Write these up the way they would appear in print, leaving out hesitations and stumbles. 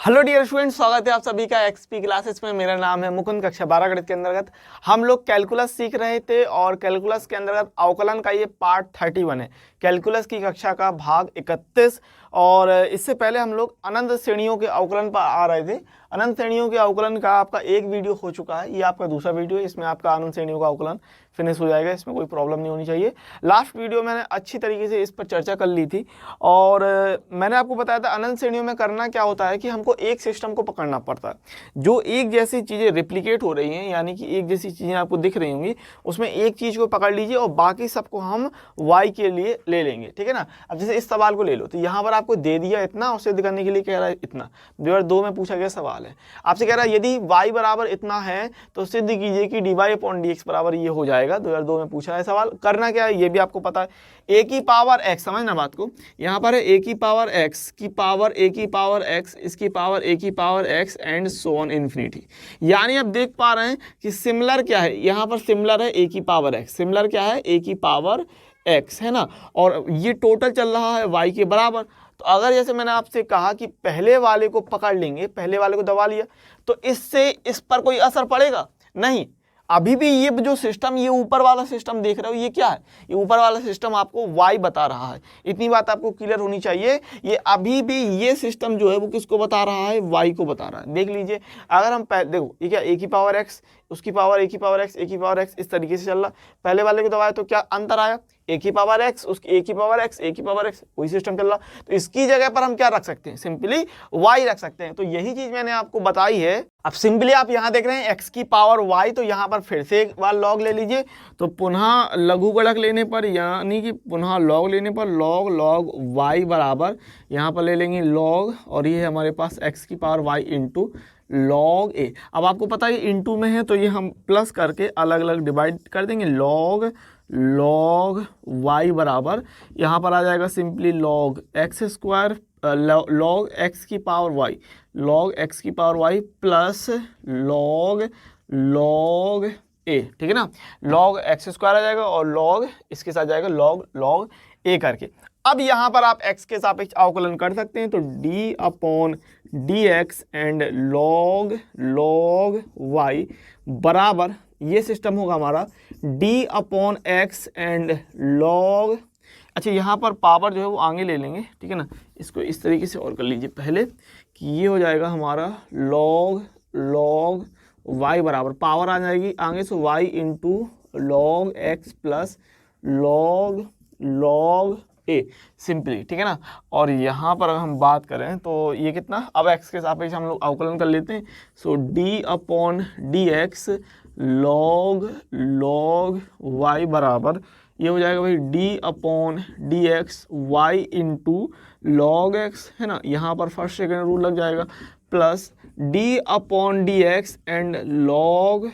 Hello dear students, स्वागत है आप सभी का एक्सपी क्लासेस में। मेरा नाम है मुकुंद। कक्षा 12 गणित के अंतर्गत हम लोग कैलकुलस सीख रहे थे और कैलकुलस के अंतर्गत अवकलन का ये पार्ट 31 है, कैलकुलस की कक्षा का भाग 31। और इससे पहले हम लोग अनंत श्रेणियों के अवकलन पर आ रहे थे। अनंत श्रेणियों के अवकलन का आपका एक वीडियो हो चुका है, ये आपका दूसरा वीडियो है। इसमें आपका अनंत श्रेणियों का अवकलन फिनिश हो जाएगा, इसमें कोई प्रॉब्लम नहीं होनी चाहिए। लास्ट वीडियो मैंने अच्छी तरीके से इस पर चर्चा कर ली थी और मैंने आपको बताया था अनंत श्रेणियों में करना क्या होता है कि हमको एक सिस्टम को पकड़ना पड़ता है। जो एक जैसी चीज़ें रिप्लिकेट हो रही हैं, यानी कि एक जैसी चीज़ें आपको दिख रही होंगी, उसमें एक चीज़ को पकड़ लीजिए और बाकी सबको हम y के लिए ले लेंगे, ठीक है ना। अब जैसे इस सवाल को ले लो, तो यहाँ पर आपको दे दिया इतना और सिद्ध करने के लिए कह रहा है इतना। 2002 में पूछा गया सवाल है, आपसे कह रहा है यदि y बराबर इतना है तो सिद्ध कीजिए कि dy/dx बराबर ये हो जाएगा। 2002 में पूछा है सवाल। करना क्या है ये भी आपको पता है, a की पावर x, समझना बात को। यहाँ पर है a की पावर x की पावर a की पावर x, इसकी पावर a की power x and so on infinity. यानी आप देख पा रहे हैं कि सिमिलर क्या है, यहाँ पर सिमिलर है a की पावर x, सिमिलर क्या है a की पावर x, है ना। और ये टोटल चल रहा है y के बराबर। तो अगर जैसे मैंने आपसे कहा कि पहले वाले को पकड़ लेंगे, पहले वाले को दबा लिया, तो इससे इस पर कोई असर पड़ेगा नहीं। अभी भी ये जो सिस्टम, ये ऊपर वाला सिस्टम देख रहे हो, ये क्या है, ये ऊपर वाला सिस्टम आपको y बता रहा है। इतनी बात आपको क्लियर होनी चाहिए। ये अभी भी ये सिस्टम जो है वो किसको बता रहा है, y को बता रहा है। देख लीजिए, अगर हम देखो ये क्या, a की पावर x, उसकी पावर a की पावर x, a की पावर x, इस तरीके से चल रहा। पहले वाले को दबाया तो क्या अंतर आया, a की पावर x, उसकी a की पावर x, a की पावर x, वही सिस्टम चल रहा। तो इसकी जगह पर हम क्या रख सकते हैं, सिंपली y रख सकते हैं। तो यही चीज मैंने आपको बताई है। अब सिंपली आप यहाँ देख रहे हैं x की पावर y, तो यहाँ पर फिर से एक बार log ले लीजिए। तो पुनः लघुगणक लेने पर, यानी कि पुनः log लेने पर log y बराबर यहाँ पर ले लेंगे log, और ये है हमारे पास x की power y into log a। अब आपको पता है इंटू में है तो ये हम प्लस करके अलग अलग डिवाइड कर देंगे। log y बराबर यहाँ पर आ जाएगा simply log x square, log x की पावर y, log x की power y plus log a, ठीक है ना। log x स्क्वायर आ जाएगा और log इसके साथ जाएगा log a करके। अब यहाँ पर आप x के सापेक्ष अवकलन कर सकते हैं। तो d/dx एंड log y बराबर ये सिस्टम होगा हमारा d/x एंड log। अच्छा, यहाँ पर पावर जो है वो आगे ले लेंगे, ठीक है ना। इसको इस तरीके से और कर लीजिए पहले कि ये हो जाएगा हमारा log y बराबर पावर आ जाएगी आगे से y into log x plus log a, simply, ठीक है ना। और यहाँ पर अगर हम बात करें तो ये कितना, अब x के सापेक्ष हम लोग अवकलन कर लेते हैं। सो d/dx log y बराबर ये हो जाएगा भाई d/dx y into log x, है ना। यहाँ पर फर्स्ट सेकेंड रूल लग जाएगा plus d/dx and log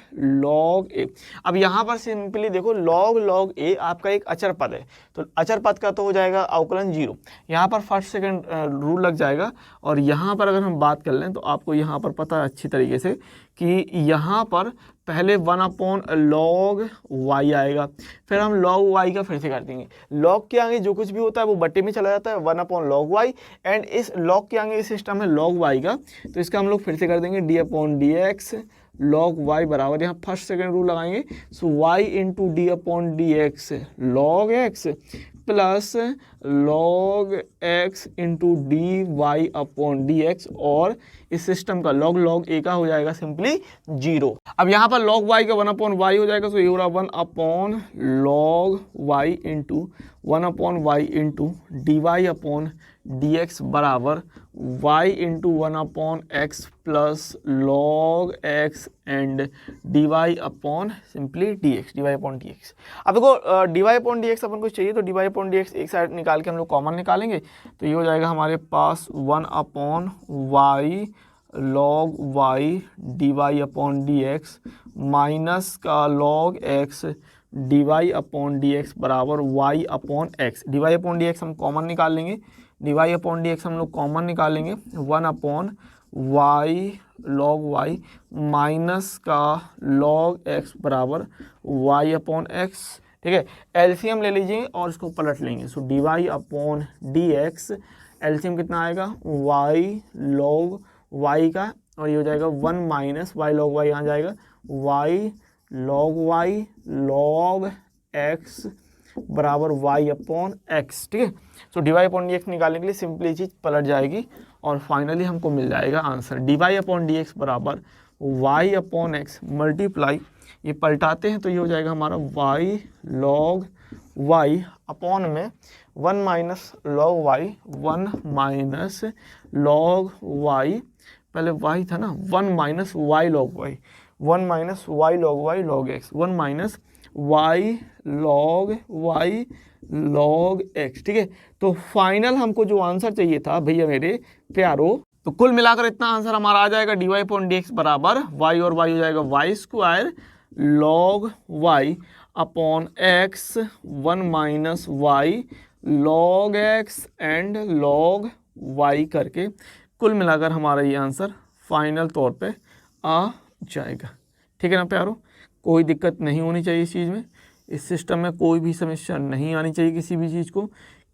a। अब यहाँ पर सिंपली देखो log a आपका एक अचर पद है, तो अचर पद का तो हो जाएगा अवकलन 0। यहाँ पर फर्स्ट सेकेंड रूल लग जाएगा। और यहाँ पर अगर हम बात कर लें तो आपको यहाँ पर पता है अच्छी तरीके से कि यहाँ पर पहले 1/log y आएगा, फिर हम log y का फिर से कर देंगे। log के आगे जो कुछ भी होता है वो बट्टे में चला जाता है, 1/log y, एंड इस log के आगे सिस्टम है log y का, तो इसका हम लोग फिर से कर देंगे d/dx log y बराबर, यहाँ फर्स्ट सेकेंड रूल लगाएंगे। सो y into d/dx log x plus log x into dy/dx, और इस सिस्टम का log a का हो जाएगा सिंपली 0। अब यहाँ पर log y का 1/y हो जाएगा, तो ये हो रहा 1/log y into 1/y into dy/dx बराबर y into 1/x plus log x and dy/ simply dx, dy/dx। अब देखो dy/dx अपन को चाहिए, तो dy/dx एक साइड निकाल के हम लोग कॉमन निकालेंगे, तो ये हो जाएगा हमारे पास 1/y log y dy/dx minus का log x dy/dx बराबर y/x। dy/dx हम कॉमन निकाल लेंगे, dy/dx हम लोग कॉमन निकालेंगे 1/y log y माइनस का log x बराबर y/x, ठीक है। एलसीएम ले लीजिए और इसको पलट लेंगे। सो dy/dx एलसीएम कितना आएगा, y log वाई का, और ये हो जाएगा 1 माइनस वाई लॉग वाई, यहाँ जाएगा y log y log x बराबर वाई अपॉन एक्स। ठीक है, so d y upon d x निकालने के लिए सिंपली चीज़ पलट जाएगी और फाइनली हमको मिल जाएगा answer d y upon d x बराबर वाई अपॉन एक्स मल्टीप्लाई, ये पलटाते हैं तो ये हो जाएगा हमारा वाई लॉग वाई अपॉन में 1 minus log y, 1 minus log y, पहले वाई था ना, 1 minus y log y, 1 minus y log y log x, 1 minus y log y log x. ठीक है, तो फाइनल हमको जो आंसर चाहिए था भैया मेरे प्यारो, तो कुल मिलाकर इतना आंसर हमारा आ जाएगा d y upon d x बराबर वाई और वाई हो जाएगा y square log y upon x 1 minus y log x and log y करके कुल मिलाकर हमारा ये आंसर फाइनल तौर पे आ जाएगा। ठीक है ना प्यारो, कोई दिक्कत नहीं होनी चाहिए इस चीज़ में, इस सिस्टम में कोई भी समस्या नहीं आनी चाहिए किसी भी चीज़ को,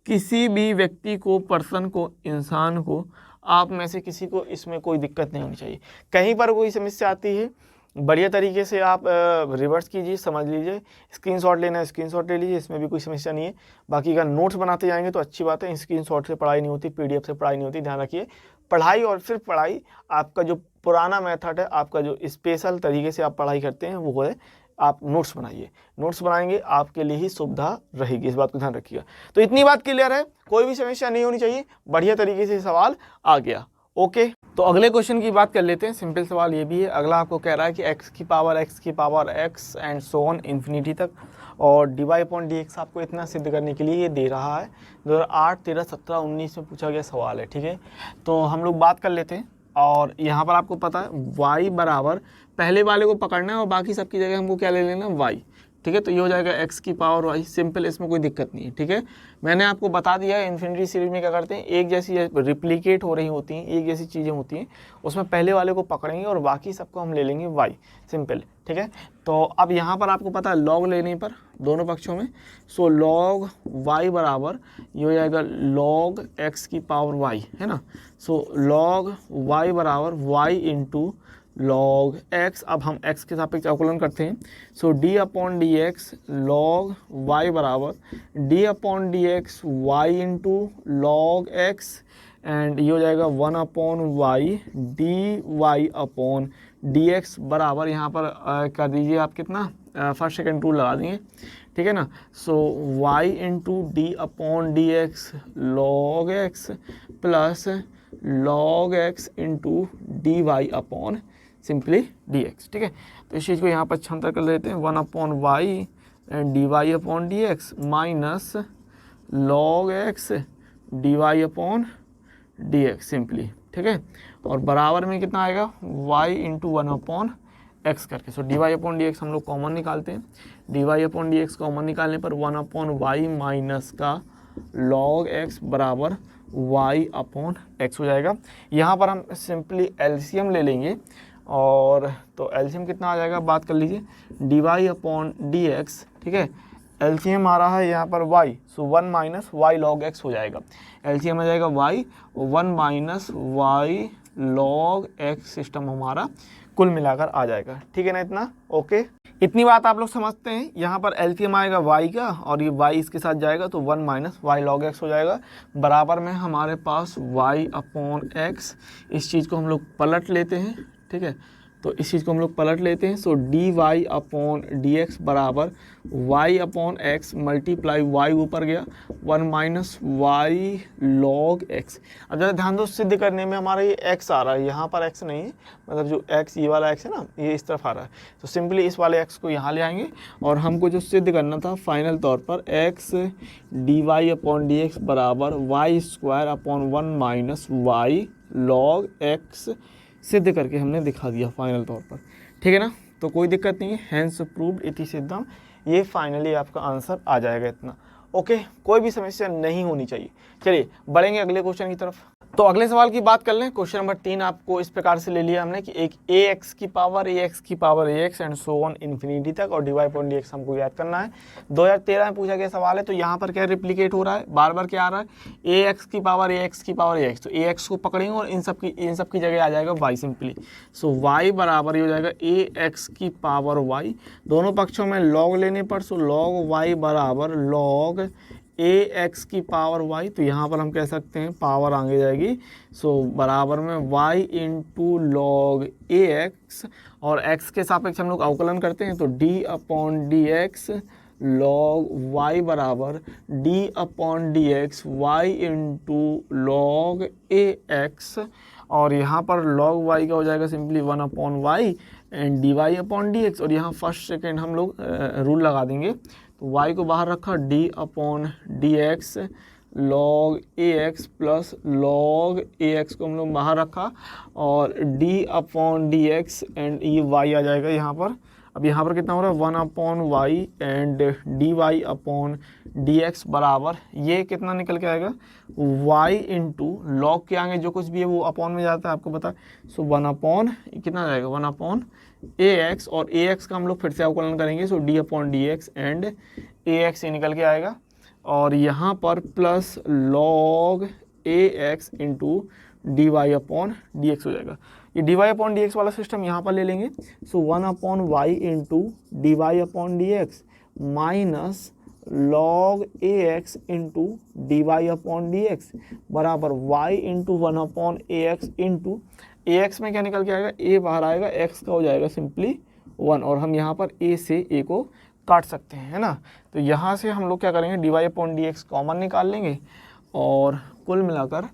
किसी भी व्यक्ति को, पर्सन को, इंसान को, आप में से किसी को इसमें कोई दिक्कत नहीं होनी चाहिए। कहीं पर कोई समस्या आती है बढ़िया तरीके से आप रिवर्स कीजिए, समझ लीजिए, स्क्रीनशॉट लेना है स्क्रीनशॉट ले लीजिए, इसमें भी कोई समस्या नहीं है। बाकी अगर नोट्स बनाते जाएंगे तो अच्छी बात है, स्क्रीनशॉट से पढ़ाई नहीं होती, पीडीएफ से पढ़ाई नहीं होती, ध्यान रखिए। पढ़ाई और सिर्फ पढ़ाई, आपका जो पुराना मेथड है, आपका जो स्पेशल तरीके से आप पढ़ाई करते हैं वो है आप नोट्स बनाइए, नोट्स बनाएंगे आपके लिए ही सुविधा रहेगी, इस बात को ध्यान रखिएगा। तो इतनी बात क्लियर है, कोई भी समस्या नहीं होनी चाहिए, बढ़िया तरीके से सवाल आ गया। ओके, तो अगले क्वेश्चन की बात कर लेते हैं। सिंपल सवाल ये भी है, अगला आपको कह रहा है कि x की power x and so on infinity तक, और d y upon d x आपको इतना सिद्ध करने के लिए ये दे रहा है। 2008, 13, 17, 19 में पूछा गया सवाल है। ठीक है, तो हम लोग बात कर लेते हैं। और यहाँ पर आपको पता है y बराबर, पहले वाले को पकड़ना है और बाकी सबकी जगह हमको क्या ले लेना, y। ठीक है, तो ये हो जाएगा x की पावर y, सिंपल, इसमें कोई दिक्कत नहीं है। ठीक है, मैंने आपको बता दिया है इन्फिनिटी सीरीज में क्या करते हैं, एक जैसी रिप्लिकेट हो रही होती हैं, एक जैसी चीज़ें होती हैं, उसमें पहले वाले को पकड़ेंगे और बाकी सबको हम ले लेंगे y, सिंपल। ठीक है, तो अब यहाँ पर आपको पता है लॉग लेने पर दोनों पक्षों में, सो लॉग y बराबर ये हो जाएगा लॉग x की पावर y, है ना। सो लॉग y बराबर y इंटू लॉग x, अब हम x के सापेक्ष अवकलन करते हैं। सो d upon d x log y बराबर d upon d x y into log x, and ये हो जाएगा 1 upon y d y upon d x बराबर, यहाँ पर कर दीजिए आप कितना, फर्स्ट सेकेंड रूल लगा देंगे। ठीक है ना, सो y into d upon d x log x plus log x into d y upon simply d x. ठीक है, तो इस चीज़ को यहाँ पर छांतर कर लेते हैं, 1 upon y and d y upon d x minus log x d y upon d x simply. ठीक है, और बराबर में कितना आएगा, y इंटू 1 अपॉन एक्स करके। So d y upon d x हम लोग कॉमन निकालते हैं, d y upon d x common निकालने पर 1 अपॉन वाई माइनस का लॉग एक्स बराबर y अपॉन एक्स हो जाएगा। यहाँ पर हम सिंपली एलसीएम ले लेंगे, और तो एलसीएम कितना आ जाएगा, बात कर लीजिए, d y upon d x. ठीक है, एलसीएम आ रहा है यहाँ पर y, so 1 minus y log x हो जाएगा। एलसीएम आ जाएगा y, 1 minus y log x system हमारा कुल मिलाकर आ जाएगा। ठीक है ना, इतना ओके, इतनी बात आप लोग समझते हैं। यहाँ पर एलसीएम आएगा y का और ये y इसके साथ जाएगा तो 1 माइनस वाई लॉग एक्स हो जाएगा। बराबर में हमारे पास y अपॉन एक्स, इस चीज़ को हम लोग पलट लेते हैं। ठीक है, तो इस चीज़ को हम लोग पलट लेते हैं। So d y upon d x बराबर y upon x multiply y ऊपर गया 1 माइनस वाई लॉग एक्स। अब ज़रा ध्यान दो, सिद्ध करने में हमारा ये एक्स आ रहा है, यहाँ पर एक्स नहीं है, मतलब जो एक्स ये वाला एक्स है ना, ये इस तरफ आ रहा है, तो सिंपली इस वाले एक्स को यहाँ ले आएंगे और हमको जो सिद्ध करना था फाइनल तौर पर x d y upon d x बराबर y square upon 1 minus y log x सिद्ध करके हमने दिखा दिया फाइनल तौर पर। ठीक है ना, तो कोई दिक्कत नहीं है, हैंस प्रूव्ड इति सिद्धम, ये फाइनली आपका आंसर आ जाएगा इतना। ओके, कोई भी समस्या नहीं होनी चाहिए। चलिए बढ़ेंगे अगले क्वेश्चन की तरफ। तो अगले सवाल की बात कर लें। क्वेश्चन नंबर 3 आपको इस प्रकार से ले लिया हमने कि एक ax की power ax and so on infinity तक और dy/dx हमको याद करना है। 2013 में पूछा गया सवाल है। तो यहाँ पर क्या रिप्लिकेट हो रहा है, बार बार क्या आ रहा है, ax की पावर ax। तो ax को पकड़ेंगे और इन सब की जगह आ जाएगा y सिंपली। सो y बराबर हो जाएगा ax की पावर y, दोनों पक्षों में log लेने पर, सो log y बराबर log ax की पावर y। तो यहाँ पर हम कह सकते हैं पावर आगे जाएगी, सो बराबर में y इंटू लॉग ax, और x के सापेक्ष हम लोग अवकलन करते हैं तो d/dx log y बराबर d/dx y into log ax, और यहाँ पर log y का हो जाएगा सिंपली 1/y एंड dy/dx, और यहाँ फर्स्ट सेकेंड हम लोग रूल लगा देंगे। तो y को बाहर रखा, d/dx log ax plus log ax को हम लोग बाहर रखा, और d/dx एंड ये y आ जाएगा यहाँ पर। अब यहाँ पर कितना हो रहा है 1/y एंड dy/dx बराबर ये कितना निकल के आएगा y इंटू लॉग के आगे जो कुछ भी है वो अपॉन में जाता है, आपको पता है। सो 1/, कितना आ जाएगा 1/ax, और ax का हम लोग फिर से अवकलन करेंगे, सो d/dx एंड ax ये निकल के आएगा, और यहाँ पर plus log ax into dy/dx हो जाएगा। ये dy/dx वाला सिस्टम यहाँ पर ले लेंगे, सो 1/y into dy/dx minus log ax into dy/dx बराबर y into 1/ax into ax में क्या निकल के आएगा, a बाहर आएगा, x का हो जाएगा सिंपली 1, और हम यहाँ पर a से a को काट सकते हैं, है ना। तो यहाँ से हम लोग क्या करेंगे, dy/dx कॉमन निकाल लेंगे, और कुल मिलाकर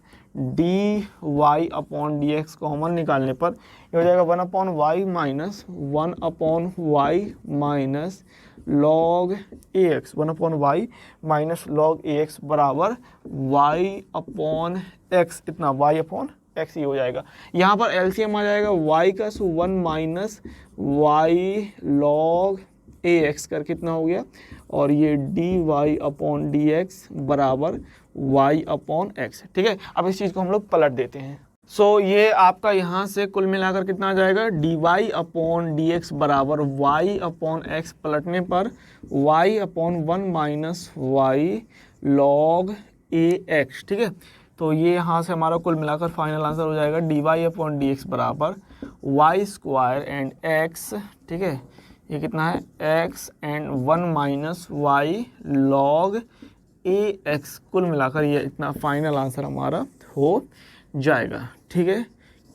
dy/dx कॉमन निकालने पर ये हो जाएगा 1/y minus 1/y minus log ax, 1/y minus log ax बराबर y/x, इतना y/x ही हो जाएगा। यहाँ पर LCM आ जाएगा y का, सो 1 माइनस y log ax कर कितना हो गया, और ये dy/dx बराबर y/x, ठीक है। अब इस चीज़ को हम लोग पलट देते हैं। सो ये आपका यहाँ से कुल मिलाकर कितना आ जाएगा, dy/dx बराबर y/x, पलटने पर y/1 minus y log ax, ठीक है। तो ये यहाँ से हमारा कुल मिलाकर फाइनल आंसर हो जाएगा dy/dx बराबर y² एंड x, ठीक है। ये कितना है x and 1 minus y log ax, कुल मिलाकर ये इतना फाइनल आंसर हमारा हो जाएगा, ठीक है।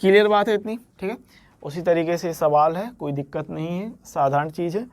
क्लियर बात है इतनी, ठीक है। उसी तरीके से सवाल है, कोई दिक्कत नहीं है, साधारण चीज़ है,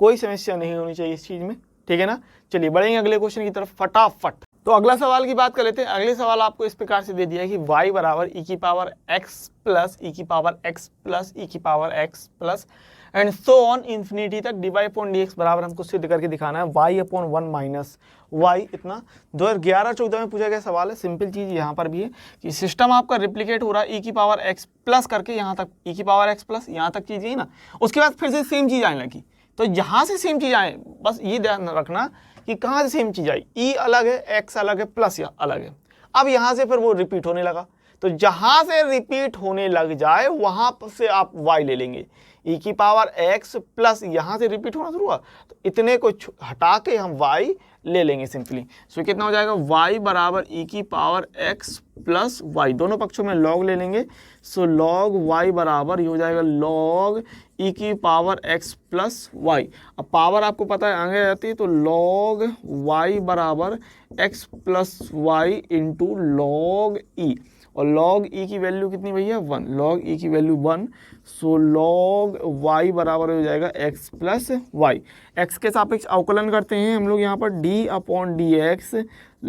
कोई समस्या नहीं होनी चाहिए इस चीज़ में, ठीक है ना। चलिए बढ़ेंगे अगले क्वेश्चन की तरफ फटाफट। तो अगला सवाल की बात कर लेते हैं। अगले सवाल आपको इस प्रकार से दे दिया है कि y बराबर e की पावर x प्लस e की पावर x प्लस e की power x plus and so on infinity तक dy/dx बराबर हमको सिद्ध करके दिखाना है y/1 माइनस y, इतना 2011-14 में पूछा गया सवाल है। सिंपल चीज़ यहाँ पर भी है कि सिस्टम आपका रिप्लिकेट हो रहा है e की पावर x प्लस करके यहाँ तक, e की पावर x प्लस यहाँ तक चीज़ है ना, उसके बाद फिर से सेम चीज़ आने लगी। तो यहाँ से सेम चीज़ आए, बस ये ध्यान रखना कि कहाँ से सेम चीज़ आई, e अलग है, x अलग है, प्लस या अलग है। अब यहाँ से फिर वो रिपीट होने लगा, तो जहाँ से रिपीट होने लग जाए वहाँ से आप y ले लेंगे, e की पावर x प्लस यहाँ से रिपीट होना शुरू हुआ तो इतने को हटा के हम y ले लेंगे सिंपली। सो कितना हो जाएगा y बराबर e की पावर x प्लस y, दोनों पक्षों में log ले लेंगे। सो log y बराबर ये हो जाएगा log e की पावर x प्लस y। अब पावर आपको पता है आगे जाती है, तो log y बराबर x plus y into log e, और log e की वैल्यू कितनी भैया 1, log e की वैल्यू 1, सो log y बराबर हो जाएगा x प्लस y। x के सापेक्ष अवकलन करते हैं हम लोग यहाँ पर d/dx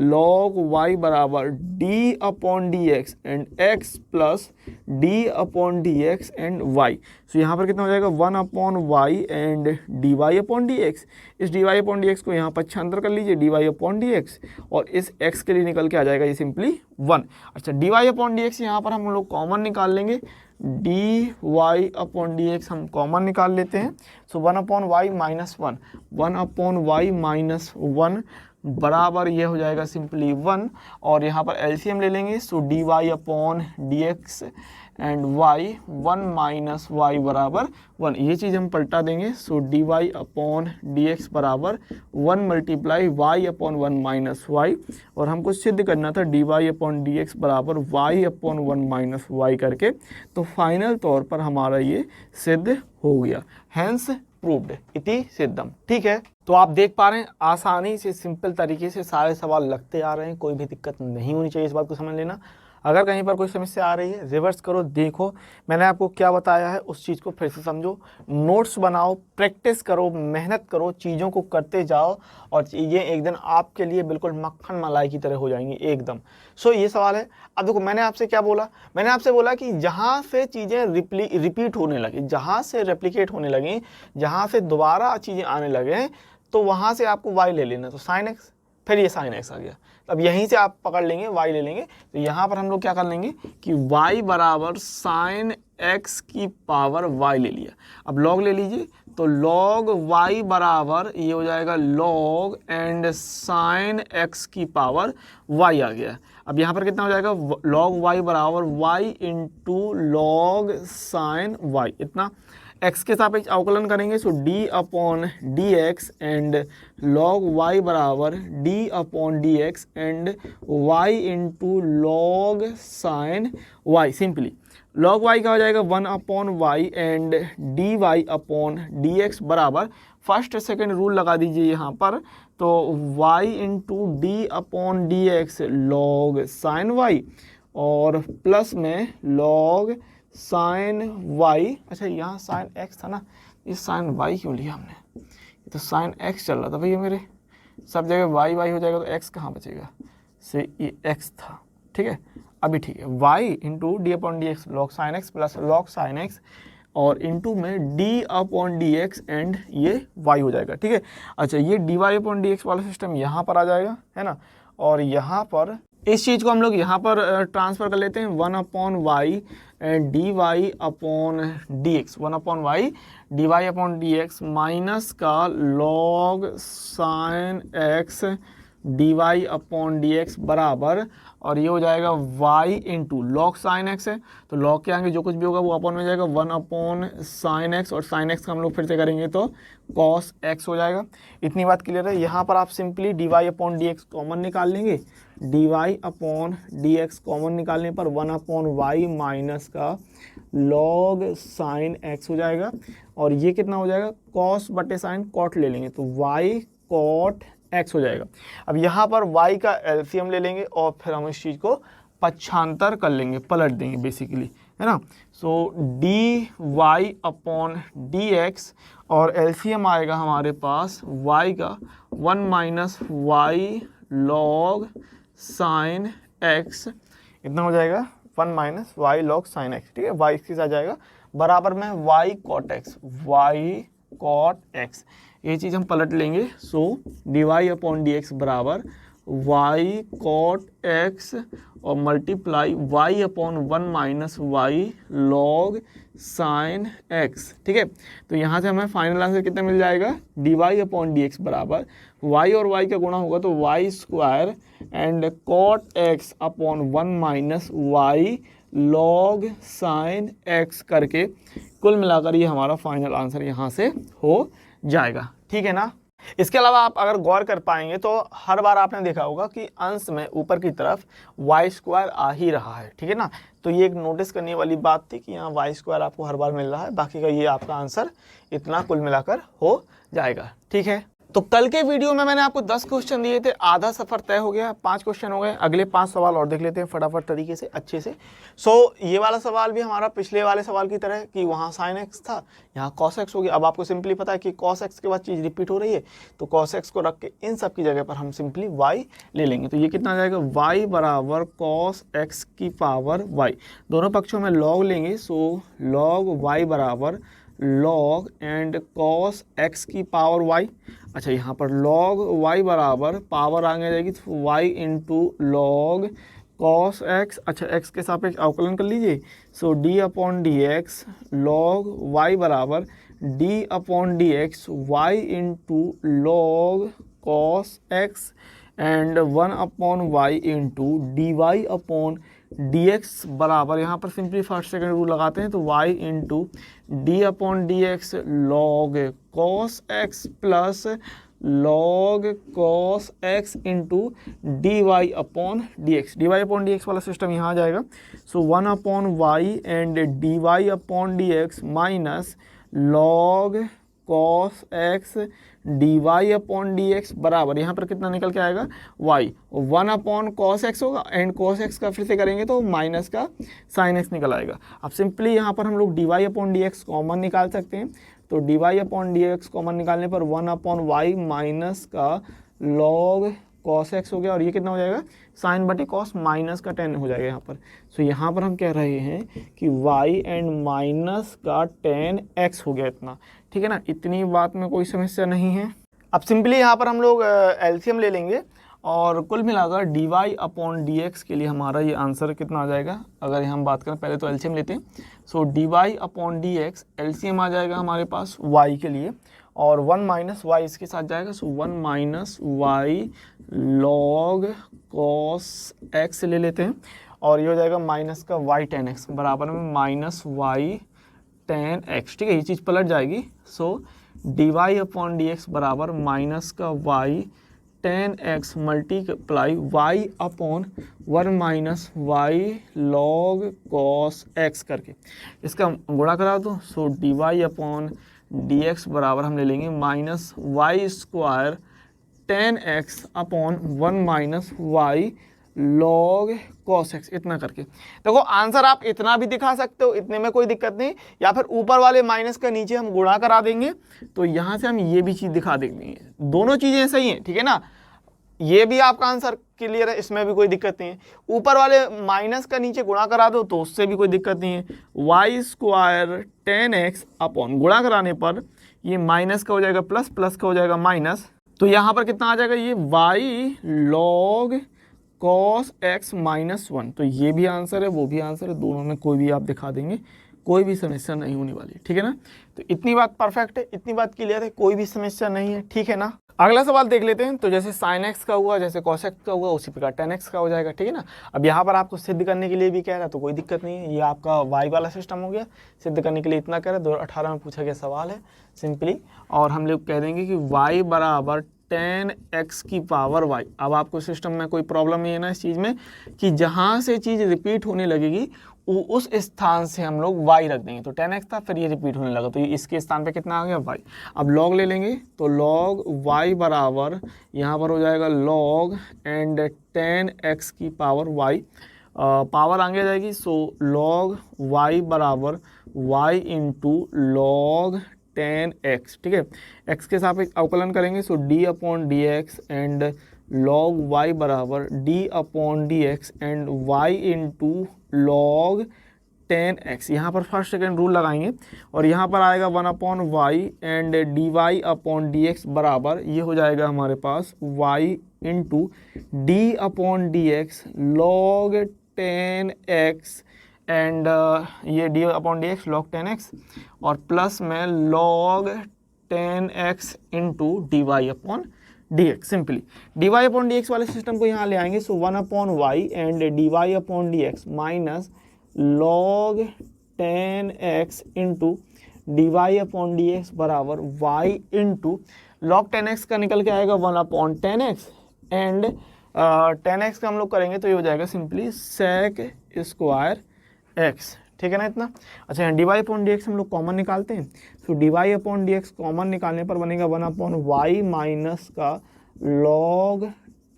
log y बराबर d/dx and x plus d/dx and y। सो यहाँ पर कितना हो जाएगा 1/y एंड dy/dx, इस dy/dx को यहाँ पर छांतर कर लीजिए dy/dx, और इस x के लिए निकल के आ जाएगा ये सिंपली 1। अच्छा dy/dx यहाँ पर हम लोग कॉमन निकाल लेंगे, dy/dx हम कॉमन निकाल लेते हैं। सो 1/y माइनस 1, 1/y माइनस 1 बराबर ये हो जाएगा सिंपली 1, और यहाँ पर एलसीएम ले लेंगे, so d y upon d x and y 1 minus y बराबर 1, ये चीज़ हम पलटा देंगे, so d y upon d x बराबर 1 multiply y upon 1 minus y, और हमको सिद्ध करना था d y upon d x बराबर वाई अपॉन 1 माइनस वाई करके, तो फाइनल तौर पर हमारा ये सिद्ध हो गया, हैंस प्रूव्ड इति सिद्धम। ठीक है, तो आप देख पा रहे हैं आसानी से सिंपल तरीके से सारे सवाल लगते आ रहे हैं, कोई भी दिक्कत नहीं होनी चाहिए, इस बात को समझ लेना। अगर कहीं पर कोई समस्या आ रही है रिवर्स करो, देखो मैंने आपको क्या बताया है उस चीज़ को फिर से समझो, नोट्स बनाओ, प्रैक्टिस करो, मेहनत करो, चीज़ों को करते जाओ, और चीज़ें एक दिन आपके लिए बिल्कुल मक्खन मलाई की तरह हो जाएंगी एकदम। सो ये सवाल है। अब देखो मैंने आपसे क्या बोला, मैंने आपसे बोला कि जहाँ से चीज़ें रिपीट होने लगी, जहाँ से रेप्लिकेट होने लगी, जहाँ से दोबारा चीज़ें आने लगे, तो वहाँ से आपको वाई ले लेना, तो साइन एक्स, फिर ये साइन एक्स आ गया, अब यहीं से आप पकड़ लेंगे वाई ले लेंगे, तो यहाँ पर हम लोग क्या कर लेंगे कि वाई बराबर साइन एक्स की पावर वाई ले लिया। अब लॉग ले लीजिए, तो लॉग वाई बराबर ये हो जाएगा लॉग एंड साइन एक्स की पावर वाई आ गया। अब यहाँ पर कितना हो जाएगा, लॉग वाई बराबर y into log sine y, इतना x के सापेक्ष अवकलन करेंगे, so d upon d x and log y बराबर d upon d x and y into log sine y। Simply log y का हो जाएगा 1 upon y and d y upon d x बराबर, फर्स्ट सेकेंड रूल लगा दीजिए यहाँ पर, तो y into d upon d x log sine y, और प्लस में लॉग साइन वाई, अच्छा यहाँ साइन एक्स था ना, ये साइन वाई क्यों लिया हमने, ये तो साइन एक्स चल रहा था भैया मेरे, सब जगह वाई वाई हो जाएगा तो एक्स कहाँ बचेगा, से ये एक्स था। ठीक है, अभी ठीक है, y into d upon d x log sine x plus log sine x, और इंटू में d upon d x and ये वाई हो जाएगा। ठीक है, अच्छा ये d y upon d x वाला सिस्टम यहाँ पर आ जाएगा, है ना, और यहाँ पर इस चीज़ को हम लोग यहाँ पर ट्रांसफ़र कर लेते हैं, 1 upon y d y upon d x, 1 upon y d y upon d x minus का log sine x d y upon d x बराबर, और ये हो जाएगा y into log sine x है, तो लॉग के आगे जो कुछ भी होगा वो अपॉन में जाएगा, 1 अपॉन साइन एक्स, और साइन एक्स का हम लोग फिर से करेंगे तो कॉस एक्स हो जाएगा। इतनी बात क्लियर है। यहाँ पर आप simply d y upon d x common निकाल लेंगे, d y upon d x common निकालने पर 1 अपॉन वाई माइनस का लॉग साइन एक्स हो जाएगा, और ये कितना हो जाएगा, कॉस बटे साइन कॉट ले लेंगे, तो वाई कॉट एक्स हो जाएगा। अब यहाँ पर y का एलसीएम ले लेंगे, और फिर हम इस चीज़ को पक्षांतर कर लेंगे, पलट देंगे बेसिकली, है ना, so d y upon d x, और एलसीएम आएगा हमारे पास y का 1 minus y log sine x, इतना हो जाएगा 1 minus y log sine x. ठीक है, y इसके साथ जाएगा बराबर में y cot x, y cot x, ये चीज़ हम पलट लेंगे, so d y upon d x बराबर वाई कॉट एक्स और multiply y upon 1 minus y log sine x. ठीक है, तो यहाँ से हमें फाइनल आंसर कितना मिल जाएगा, d y upon d x बराबर वाई और वाई का गुणा होगा तो y square and cot x upon 1 minus y log sine x करके कुल मिलाकर ये हमारा फाइनल आंसर यहाँ से हो जाएगा। ठीक है ना। इसके अलावा आप अगर गौर कर पाएंगे तो हर बार आपने देखा होगा कि अंश में ऊपर की तरफ वाई स्क्वायर आ ही रहा है। ठीक है ना, तो ये एक नोटिस करने वाली बात थी कि यहाँ वाई स्क्वायर आपको हर बार मिल रहा है, बाकी का ये आपका आंसर इतना कुल मिलाकर हो जाएगा। ठीक है, तो कल के वीडियो में मैंने आपको 10 क्वेश्चन दिए थे, आधा सफ़र तय हो गया, 5 क्वेश्चन हो गए। अगले 5 सवाल और देख लेते हैं फटाफट तरीके से अच्छे से। ये वाला सवाल भी हमारा पिछले वाले सवाल की तरह कि वहाँ साइन एक्स था, यहाँ कॉस एक्स हो गया। अब आपको सिंपली पता है कि कॉस एक्स के बाद चीज़ रिपीट हो रही है, तो कॉस एक्स को रख के इन सब की जगह पर हम सिंपली वाई ले लेंगे। तो ये कितना आ जाएगा, वाई बराबर कॉस एक्स की पावर वाई, दोनों पक्षों में लॉग लेंगे, सो लॉग वाई बराबर लॉग एंड कॉस एक्स की पावर वाई। अच्छा, यहाँ पर लॉग y बराबर पावर आगे जाएगी तो y into log cos x. अच्छा, x के सापेक्ष अवकलन कर लीजिए, सो d upon d x log y बराबर d upon d x y into log cos x and 1/y into d y upon d x बराबर, यहाँ पर सिंपली फर्स्ट सेकंड रूल लगाते हैं, तो y into d upon d x log cos x plus log cos x into d y upon d x. D y upon d x वाला system यहाँ आ जाएगा। So 1/y and d y upon d x minus log cos x d y upon d x बराबर, यहाँ पर कितना निकल के आएगा y, 1/cos x होगा एंड cos x का फिर से करेंगे तो माइनस का sin x निकल आएगा। अब सिंपली यहाँ पर हम लोग dy upon d x common निकाल सकते हैं, तो dy upon d x common निकालने पर 1/y माइनस का log cos x हो गया, और ये कितना हो जाएगा sin बटे cos माइनस का 10 हो जाएगा यहाँ पर। सो यहाँ पर हम कह रहे हैं कि y एंड माइनस का 10x हो गया इतना, ठीक है ना। इतनी बात में कोई समस्या नहीं है। अब सिंपली यहाँ पर हम लोग एलसीएम ले लेंगे और कुल मिलाकर d y upon d x के लिए हमारा ये आंसर कितना आ जाएगा, अगर हम बात करें पहले तो एलसीएम लेते हैं। So d y upon d x LCM आ जाएगा हमारे पास y के लिए, और 1 माइनस वाई इसके साथ जाएगा। So 1 minus y log cos x ले लेते हैं, और ये हो जाएगा माइनस का y tan x बराबर में माइनस वाई tan x, ठीक है, ये चीज़ पलट जाएगी। So d y upon d x बराबर माइनस का y tan x multiply y upon 1 minus y log cos x करके इसका गुणा करा दो। So d y upon d x बराबर हम ले लेंगे minus y square tan x upon 1 minus y log cos x, इतना करके। देखो आंसर आप इतना भी दिखा सकते हो, इतने में कोई दिक्कत नहीं, या फिर ऊपर वाले माइनस का नीचे हम गुणा करा देंगे तो यहाँ से हम ये भी चीज़ दिखा देंगे। दोनों चीज़ें सही हैं, ठीक है ना। ये भी आपका आंसर क्लियर है, इसमें भी कोई दिक्कत नहीं है। ऊपर वाले माइनस का नीचे गुणा करा दो तो उससे भी कोई दिक्कत नहीं है। Y square tan x upon गुणा कराने पर ये माइनस का हो जाएगा प्लस, प्लस का हो जाएगा माइनस, तो यहाँ पर कितना आ जाएगा ये y log cos x minus 1। तो ये भी आंसर है, वो भी आंसर है, दोनों में कोई भी आप दिखा देंगे, कोई भी समस्या नहीं होने वाली, ठीक है ना। तो इतनी बात परफेक्ट है, इतनी बात क्लियर है, कोई भी समस्या नहीं है, ठीक है ना। अगला सवाल देख लेते हैं। तो जैसे sin x का हुआ, जैसे cos x का हुआ, उसी प्रकार tan x का हो जाएगा, ठीक है ना। अब यहाँ पर आपको सिद्ध करने के लिए भी कह रहा है तो कोई दिक्कत नहीं है, ये आपका y वाला सिस्टम हो गया। सिद्ध करने के लिए इतना कह रहा है, 2018 में पूछा गया सवाल है सिंपली, और हम लोग कह देंगे कि y बराबर tan x की पावर y। अब आपको सिस्टम में कोई प्रॉब्लम नहीं है ना इस चीज़ में, कि जहाँ से चीज़ रिपीट होने लगेगी उस स्थान से हम लोग y रख देंगे। तो tan x था, फिर ये रिपीट होने लगा, तो ये इसके स्थान पे कितना आ गया y। अब log ले लेंगे, तो log y बराबर यहाँ पर हो जाएगा log एंड tan x की पावर y, पावर आगे जाएगी। सो log y बराबर y into log tan x, ठीक है, x के सापेक्ष अवकलन करेंगे। So d upon d x and log y बराबर d upon d x and y into log tan x। यहाँ पर फर्स्ट सेकेंड रूल लगाएंगे, और यहाँ पर आएगा 1/y and d y upon d x बराबर, ये हो जाएगा हमारे पास y into d upon d x log tan x and ये d upon d x log tan x, और प्लस में log tan x into d y upon d x. Simply d y upon d x वाले system को यहाँ ले आएंगे। So 1/y and d y upon d x minus log tan x into d y upon d x बराबर y into log tan x का निकल के आएगा 1/tan x and tan x का हम लोग करेंगे तो ये हो जाएगा सिंपली sec स्क्वायर x, ठीक है ना इतना। अच्छा d y upon d x हम लोग कॉमन निकालते हैं। तो d y upon d x common निकालने पर बनेगा 1/y माइनस का log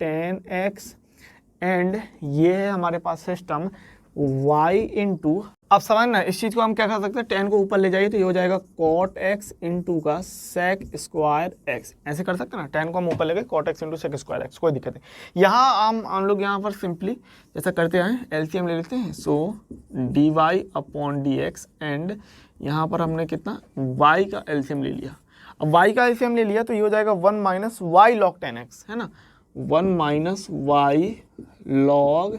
tan x एंड ये है हमारे पास सिस्टम y इंटू, अब समझना इस चीज़ को हम क्या कर सकते हैं, tan को ऊपर ले जाइए तो ये हो जाएगा cot x इंटू का sec स्क्वायर x, ऐसे कर सकते हैं ना। tan को हम ऊपर ले गए cot x into sec square x, कोई दिक्कत नहीं। यहाँ हम लोग यहाँ पर सिंपली जैसा करते आए LCM ले लेते हैं। So d y upon d x and यहाँ पर हमने कितना y का LCM ले लिया। अब y का LCM ले लिया तो ये हो जाएगा 1 minus y log tan x, है ना, 1 minus y log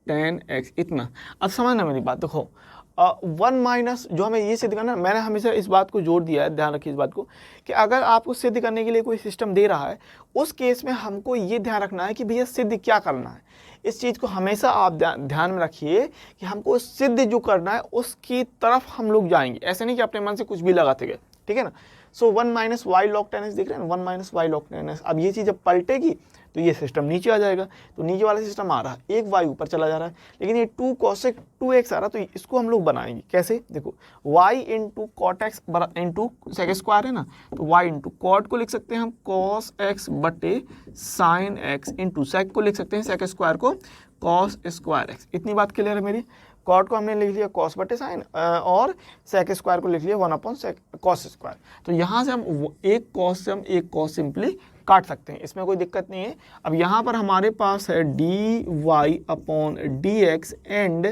tan x, इतना। अब समझना मेरी बात, देखो वन माइनस जो हमें ये सिद्ध करना, मैंने हमेशा इस बात को जोड़ दिया है, ध्यान रखिए इस बात को, कि अगर आपको सिद्ध करने के लिए कोई सिस्टम दे रहा है, उस केस में हमको ये ध्यान रखना है कि भैया सिद्ध क्या करना है। इस चीज़ को हमेशा आप ध्यान में रखिए कि हमको सिद्ध जो करना है उसकी तरफ हम लोग जाएंगे, ऐसे नहीं कि अपने मन से कुछ भी लगाते गए, ठीक है ना। सो 1 माइनस वाई लॉग 10x देख रहे हैं, 1 माइनस वाई लॉग 10x। अब ये चीज़ जब पलटेगी तो ये सिस्टम नीचे आ जाएगा, तो नीचे वाला सिस्टम आ रहा है, एक y ऊपर चला जा रहा है, लेकिन ये 2 cosec 2x आ रहा, तो इसको हम लोग बनाएंगे कैसे, देखो y into cot x into sec square है ना, तो y इंटू कॉट को लिख सकते हैं हम cos x बटे साइन x, इंटू सेक को लिख सकते हैं सेक स्क्वायर को cos स्क्वायर x। इतनी बात क्लियर है मेरी। कॉट को हमने लिख लिया cos बटे साइन, और सेक स्क्वायर को लिख लिया 1 अपॉन सेक cos स्क्वायर। तो यहाँ से हम एक cos से हम एक cos सिंपली काट सकते हैं, इसमें कोई दिक्कत नहीं है। अब यहाँ पर हमारे पास है dy upon dx and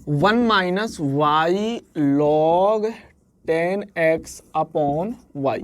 1 minus y log 10x upon y,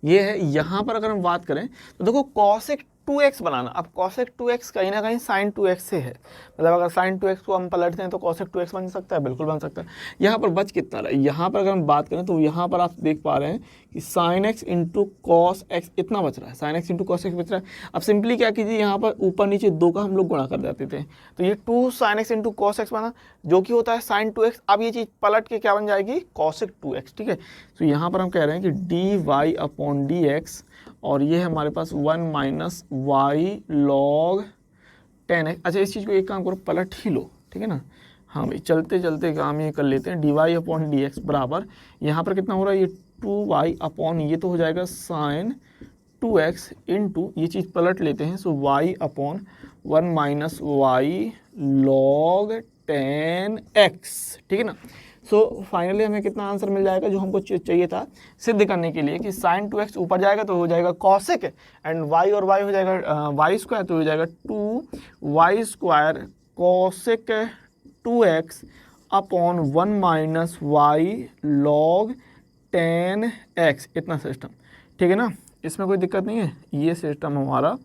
ये है। यहाँ पर अगर हम बात करें तो देखो cosec 2x बनाना, अब cosec 2x कहीं ना कहीं sin 2x से है, मतलब अगर sin 2x को हम पलटते हैं तो cosec 2x बन सकता है, बिल्कुल बन सकता है। यहाँ पर बच कितना रहा, यहाँ पर अगर हम बात करें तो यहाँ पर आप देख पा रहे हैं कि sin x into cos x इतना बच रहा है, sin x into cos x बच रहा है। अब सिंपली क्या कीजिए, यहाँ पर ऊपर नीचे 2 का हम लोग गुणा कर देते थे, तो ये 2 sin x into cos x बना, जो कि होता है sin 2x। अब ये चीज़ पलट के क्या बन जाएगी, cosec 2x, ठीक है। तो यहाँ पर हम कह रहे हैं कि dy अपॉन dx, और ये है हमारे पास 1 माइनस वाई लॉग 10x। अच्छा, इस चीज़ को एक काम करो, पलट ही लो, ठीक है ना। हाँ भाई, चलते चलते काम ये कर लेते हैं, dy अपॉन डी बराबर यहाँ पर कितना हो रहा है, ये 2y अपॉन ये तो हो जाएगा साइन 2x इंटू ये चीज़ पलट लेते हैं, so y upon 1 minus y log 10x, ठीक है ना। सो फाइनली हमें कितना आंसर मिल जाएगा जो हमको चाहिए था सिद्ध करने के लिए, कि साइन 2x ऊपर जाएगा तो हो जाएगा कॉसेक, एंड y और y हो जाएगा वाई स्क्वायर, तो हो जाएगा 2y square cosec 2x upon 1 minus y log 10x, इतना सिस्टम, ठीक है ना। इसमें कोई दिक्कत नहीं है, ये सिस्टम हमारा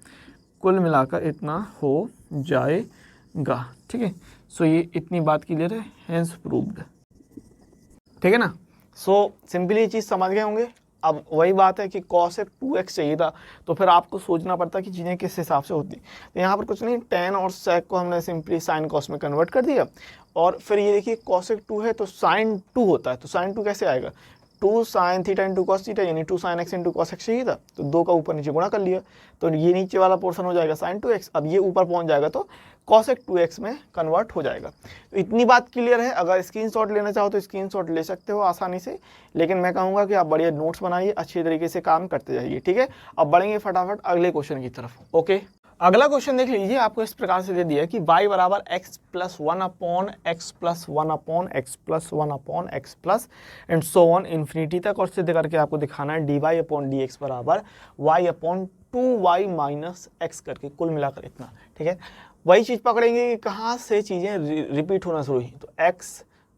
कुल मिलाकर इतना हो जाएगा, ठीक है। सो ये इतनी बात क्लियर है, हेंस प्रूव्ड, ठीक है ना। सो सिंपली ये चीज़ समझ गए होंगे। अब वही बात है कि cosec 2x चाहिए था, तो फिर आपको सोचना पड़ता कि चीज़ें किस हिसाब से होती। तो यहाँ पर कुछ नहीं, tan और sec को हमने सिंपली sin cos में कन्वर्ट कर दिया, और फिर ये देखिए cosec 2 है तो sin 2 होता है, तो sin 2 कैसे आएगा, 2 sin theta into cos theta, यानी 2 sin x into cos x चाहिए था, तो 2 का ऊपर नीचे गुणा कर लिया, तो ये नीचे वाला पोर्शन हो जाएगा sin 2x। अब ये ऊपर पहुंच जाएगा तो cosec 2x में कन्वर्ट हो जाएगा। तो इतनी बात क्लियर है। अगर स्क्रीनशॉट लेना चाहो तो स्क्रीनशॉट ले सकते हो आसानी से, लेकिन मैं कहूँगा कि आप बढ़िया नोट्स बनाइए, अच्छी तरीके से काम करते जाइए, ठीक है। अब बढ़ेंगे फटाफट अगले क्वेश्चन की तरफ। ओके, अगला क्वेश्चन देख लीजिए, आपको इस प्रकार से दे दिया है कि y बराबर x plus 1 upon x plus 1 upon x plus 1 upon x plus and so on infinity तक, और सिद्ध करके आपको दिखाना है dy अपॉन डी एक्स बराबर y upon 2y minus x करके, कुल मिलाकर इतना, ठीक है। वही चीज़ पकड़ेंगे कि कहाँ से चीज़ें रिपीट होना शुरू हुई, तो x